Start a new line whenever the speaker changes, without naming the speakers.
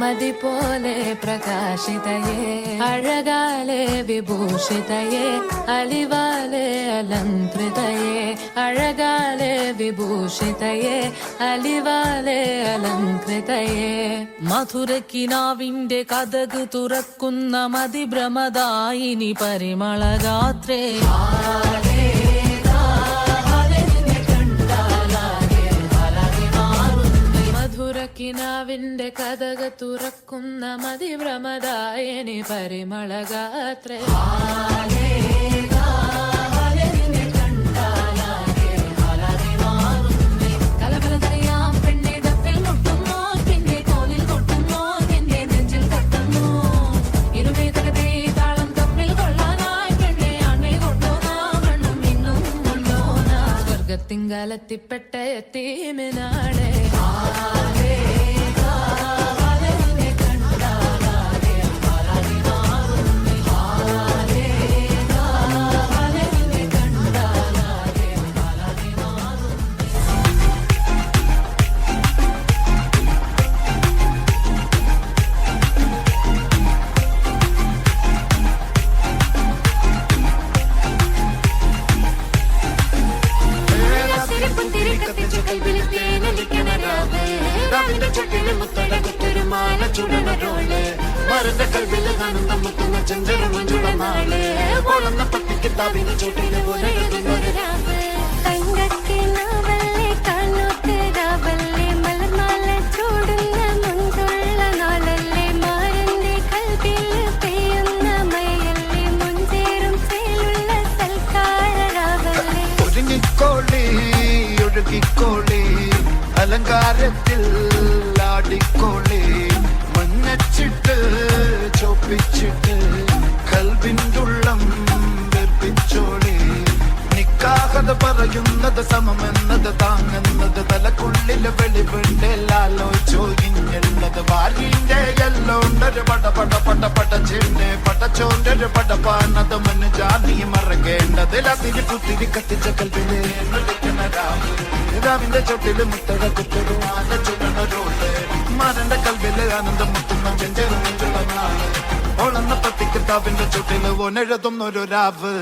മതി പോലെ പ്രകാശിതയേ അഴകാലെ വിഭൂഷിതയേ അലിവാലെ അലങ്കൃതയേ അഴകാലെ വിഭൂഷിതയേ അലിവാലെ അലങ്കൃതയേ മധുരക്കിനാവിന്റെ കഥക് തുറക്കുന്ന മതിഭ്രമദായിനി പരിമളഗാത്രേ മധുരക്കിനാവിന്റെ കഥക് തുറക്കുന്ന മതിഭ്രമദായിനി പരിമളഗാത്രേ തിങ്കാലത്തിപ്പെട്ട എത്തീമിനാളെ മരന്റെ കൽവില് കാണുന്ന മുത്തുന്ന ചെഞ്ചര മഞ്ചുള നാളെ കൊളന്ന പട്ടി കിതാബിന് ചൂട്ടിന് പോലെ ഒരുങ്ങിക്കോളി ഒഴുകിക്കോളി അലങ്കാരത്തിൽ ആടിക്കോളി മഞ്ഞച്ചിട്ട് ചോപ്പിച്ചിട്ട് കൽവിൻ്റുള്ളം വെപ്പിച്ചോളി നിക്കാഹത പറയുന്നത് സമമെന്നത് താങ്ങുന്നത് തലക്കുള്ളില് വെളിവിണ്ടെല്ലാലോചോയിഞ്ഞുള്ളത് വാരിന്റെ എല്ലോണ്ടൊരു പടച്ചിണ്ട് പടച്ചോണ്ടൊരു പടപ്പാണത് മന് ജാതി മറക്കേണ്ടത് അതിരി പുത്തിരി കത്തിച്ച കൽവിലെ രാവിന്റെ ചൊട്ടില് മുത്തട കുത്തരു ആന ചുടണരോട് മരന്റെ കൽവില് ആനന്ദം മുത്തുന്ന ചെഞ്ചെറുള്ള നാള് ഓളന്ന പത്തിക്ക് താവിന്റെ ചുട്ടില് ഓനെഴുതുന്നൊരു രാവ്